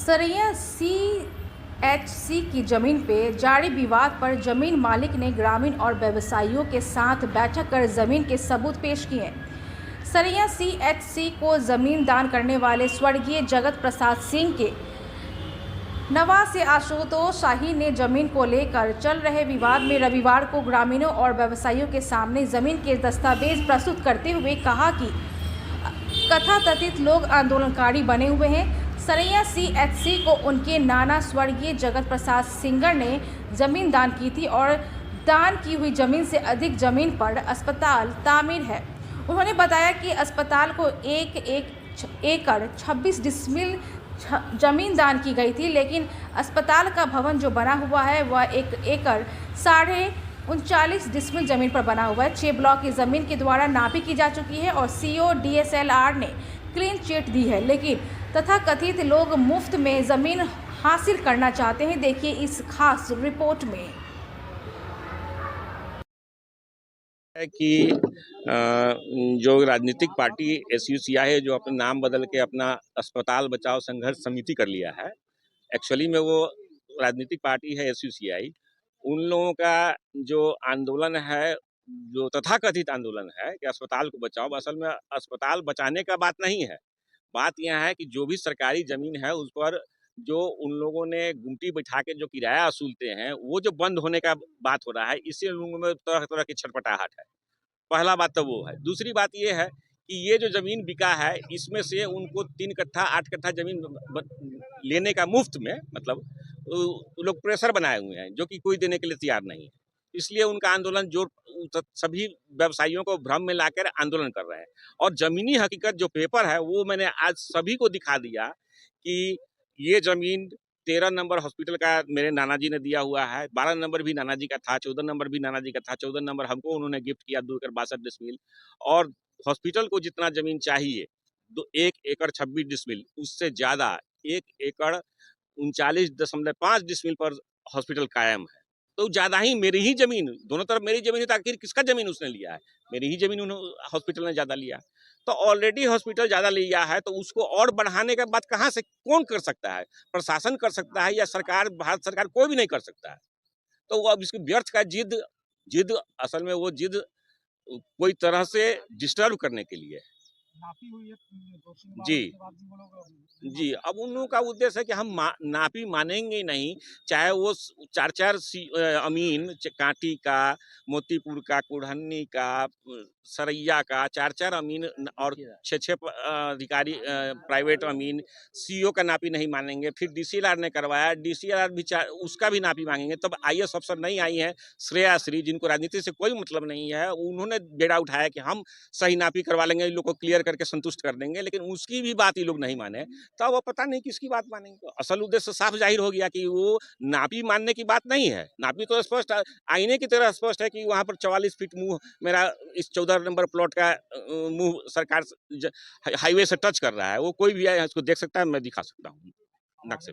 Saraiya CHC की जमीन पे जारी विवाद पर जमीन मालिक ने ग्रामीण और व्यवसायियों के साथ बैठक कर जमीन के सबूत पेश किए। सरैया सीएचसी को जमीन दान करने वाले स्वर्गीय जगत प्रसाद सिंह के नवासे आशुतोष शाही ने जमीन को लेकर चल रहे विवाद में रविवार को ग्रामीणों और व्यवसायियों के सामने जमीन के दस्तावेज प्रस्तुत करते हुए कहा कि कथाकथित लोग आंदोलनकारी बने हुए हैं। सरैया सीएचसी को उनके नाना स्वर्गीय जगत प्रसाद सिंगर ने जमीन दान की थी और दान की हुई जमीन से अधिक जमीन पर अस्पताल तामीर है। उन्होंने बताया कि अस्पताल को एक एकड़ 26 डिसमिल जमीन दान की गई थी, लेकिन अस्पताल का भवन जो बना हुआ है वह 1 एकड़ 39.5 डिसमिल जमीन पर बना हुआ है। 6 ब्लॉक की जमीन के द्वारा नापी की जा चुकी है और सीओ डीएसएलआर ने क्लीन चिट दी है, लेकिन तथाकथित लोग मुफ्त में जमीन हासिल करना चाहते हैं। देखिए इस खास रिपोर्ट में है कि जो राजनीतिक पार्टी एसयूसीआई है, जो अपना नाम बदल के अपना अस्पताल बचाओ संघर्ष समिति कर लिया है। एक्चुअली में वो राजनीतिक पार्टी है एसयूसीआई। उन लोगों का जो आंदोलन है, जो तथाकथित आंदोलन है कि अस्पताल को बचाओ, असल में अस्पताल बचाने का बात नहीं है। बात यह है कि जो भी सरकारी जमीन है उस पर जो उन लोगों ने गुमटी बैठा के जो किराया वसूलते हैं, वो जो बंद होने का बात हो रहा है, इससे लोगों में तरह तरह की छटपटाहट है। पहला बात तो वो है। दूसरी बात ये है कि ये जो जमीन बिका है, इसमें से उनको 3 कट्ठा 8 कट्ठा जमीन लेने का मुफ्त में, मतलब लोग प्रेशर बनाए हुए हैं जो कि कोई देने के लिए तैयार नहीं है। इसलिए उनका आंदोलन जो सभी व्यवसायियों को भ्रम में लाकर आंदोलन कर रहे हैं। और जमीनी हकीकत जो पेपर है वो मैंने आज सभी को दिखा दिया कि ये जमीन 13 नंबर हॉस्पिटल का मेरे नाना जी ने दिया हुआ है, 12 नंबर भी नाना जी का था, 14 नंबर भी नाना जी का था, 14 नंबर हमको उन्होंने गिफ्ट किया 2 एकड़ 62 डिसमिल। और हॉस्पिटल को जितना जमीन चाहिए 1 एकड़ 26 डिसमिल, उससे ज्यादा 1 एकड़ 39.5 डिसमिल पर हॉस्पिटल कायम है। तो ज्यादा ही मेरी ही जमीन, दोनों तरफ मेरी जमीन है, तो आखिर किसका जमीन उसने लिया है? मेरी ही जमीन हॉस्पिटल ने ज्यादा लिया। तो ऑलरेडी हॉस्पिटल ज्यादा लिया है, तो उसको और बढ़ाने का बात कहाँ से कौन कर सकता है? प्रशासन कर सकता है या सरकार, भारत सरकार, कोई भी नहीं कर सकता है। तो वो अब इसकी व्यर्थ का जिद असल में वो जिद कोई तरह से डिस्टर्ब करने के लिए नापी हुई है। जी, अब उन लोगों का उद्देश्य है कि हम नापी मानेंगे नहीं, चाहे वो 4-4 अमीन, कांटी का, मोतीपुर का, कुढ़न्नी का, सरैया का 4-4 अमीन और 6-6 अधिकारी प्राइवेट अमीन, सीओ का नापी नहीं मानेंगे। फिर डीसीएलआर ने करवाया, डीसीएलआर भी उसका भी नापी मांगेंगे। तब आईएएस अफसर नहीं आई है श्रेया श्री, जिनको राजनीति से कोई मतलब नहीं है, उन्होंने बेड़ा उठाया कि हम सही नापी करवा लेंगे, इन लोग को क्लियर करके संतुष्ट कर देंगे, लेकिन उसकी भी बात ये लोग नहीं माने। तो वो पता नहीं किसकी बात मानेंगे। असल उद्देश्य साफ जाहिर हो गया कि वो नापी मानने की बात नहीं है। नापी तो स्पष्ट, आईने की तरह स्पष्ट है कि वहां पर 44 फीट मुंह मेरा इस 14 नंबर प्लॉट का मुंह सरकार हाईवे से टच कर रहा है। वो कोई भी है इसको देख सकता है, मैं दिखा सकता हूँ नक्शे।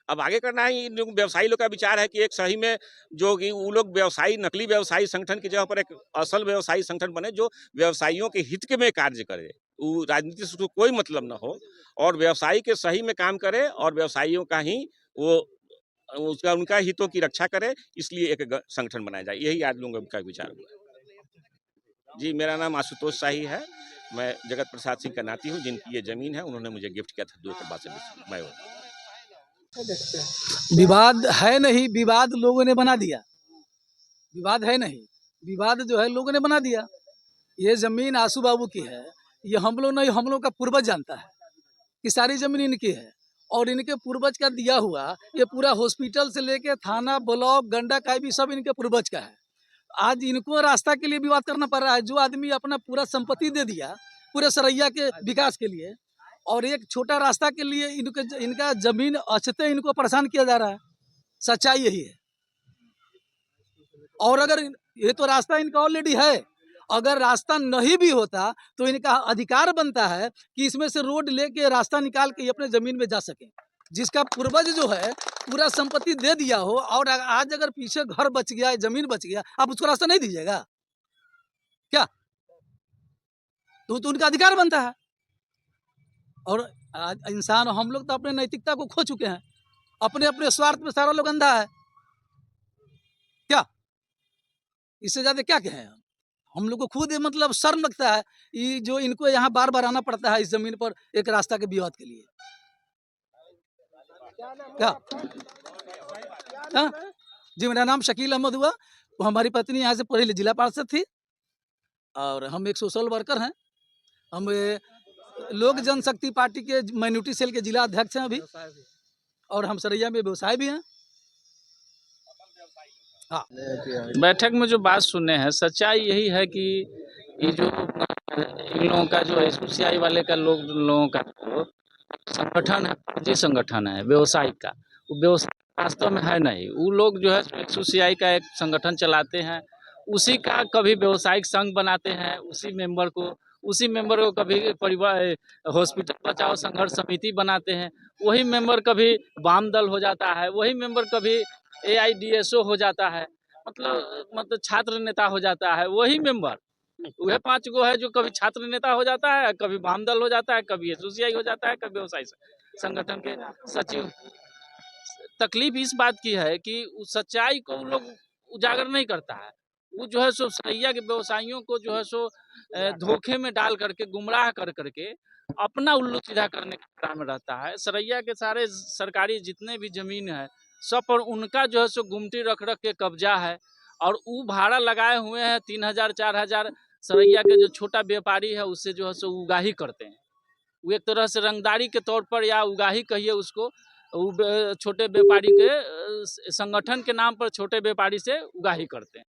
अब आगे करना है, इन लोग व्यवसायी लोग का विचार है कि एक सही में जो कि वो लोग व्यवसायी, नकली व्यवसायी संगठन की जगह पर एक असल व्यवसायी संगठन बने जो व्यवसायियों के हित के में कार्य करे। वो राजनीति से उसको कोई मतलब ना हो और व्यवसायी के सही में काम करे और व्यवसायियों का ही वो उनका हितों की रक्षा करे, इसलिए एक संगठन बनाया जाए। यही आज लोगों का विचार हुआ। जी, मेरा नाम आशुतोष शाही है। मैं जगत प्रसाद सिंह का नाती हूँ, जिनकी ये जमीन है। उन्होंने मुझे गिफ्ट किया था 2 एकड़ 62 डिसमिल। मैं विवाद है नहीं, विवाद लोगों ने बना दिया। विवाद है नहीं, विवाद जो है लोगों ने बना दिया। ये जमीन आशू बाबू की है, ये हम लोग नहीं, हम लोग का पूर्वज जानता है कि सारी जमीन इनकी है और इनके पूर्वज का दिया हुआ ये पूरा हॉस्पिटल से लेके थाना, ब्लॉक, गंडा का भी सब इनके पूर्वज का है। आज इनको रास्ता के लिए विवाद करना पड़ रहा है। जो आदमी अपना पूरा संपत्ति दे दिया पूरे सरैया के विकास के लिए और एक छोटा रास्ता के लिए इनका जमीन अछते इनको परेशान किया जा रहा है। सच्चाई यही है। और अगर ये तो रास्ता इनका ऑलरेडी है, अगर रास्ता नहीं भी होता तो इनका अधिकार बनता है कि इसमें से रोड लेके रास्ता निकाल के अपने जमीन में जा सके। जिसका पूर्वज जो है पूरा संपत्ति दे दिया हो और आज अगर पीछे घर बच गया, जमीन बच गया, आप उसको रास्ता नहीं दीजिएगा क्या? तो उनका अधिकार बनता है। और आज इंसान हम लोग तो अपने नैतिकता को खो चुके हैं, अपने अपने स्वार्थ में सारा लोग अंधा है। क्या इससे ज्यादा क्या कहें हम लोग को खुद मतलब शर्म लगता है ये जो इनको यहाँ बार बार आना पड़ता है इस जमीन पर एक रास्ता के विवाद के लिए। क्या हाँ? जी मेरा नाम शकील अहमद हुआ। वो हमारी पत्नी यहाँ से पहले जिला पार्षद थी और हम एक सोशल वर्कर हैं। हम लोक जनशक्ति पार्टी के माइनॉरिटी सेल के जिला अध्यक्ष हैं अभी, और हम सरैया में व्यवसाय भी हैं। हाँ, बैठक में जो बात सुने हैं सच्चाई यही है कि ये जो इन लोगों का जो एसयूसीआई वाले का लोगों का जो संगठन है, फर्जी संगठन है व्यवसायिक का, वो व्यवसाय वास्तव में है नहीं। वो लोग जो है एसयूसीआई का एक संगठन चलाते हैं, उसी का कभी व्यवसायिक संघ बनाते हैं, उसी मेंबर को कभी परिवार हॉस्पिटल बचाओ संघर्ष समिति बनाते हैं, वही मेंबर कभी वाम दल हो जाता है, वही मेंबर कभी AIDSO हो जाता है, मतलब छात्र नेता हो जाता है, वही मेंबर वह 5 गो है जो कभी छात्र नेता हो जाता है, कभी वाम दल हो जाता है, कभी एसोसियाई हो जाता है, कभी व्यवसाय संगठन के सचिव। तकलीफ इस बात की है कि उस सच्चाई को लोग उजागर नहीं करता है। वो जो है सो सरैया के व्यवसायियों को जो है सो धोखे में डाल करके गुमराह कर करके अपना उल्लू सीधा करने के काम में रहता है। सरैया के सारे सरकारी जितने भी जमीन है सब पर उनका जो है सो गुमटी रख के कब्जा है, और वो भाड़ा लगाए हुए हैं 3000 4000। सरैया के जो छोटा व्यापारी है उससे जो है सो उगाही करते हैं। वो एक तरह से रंगदारी के तौर पर या उगाही कहिए उसको, वो छोटे व्यापारी के संगठन के नाम पर छोटे व्यापारी से उगाही करते हैं।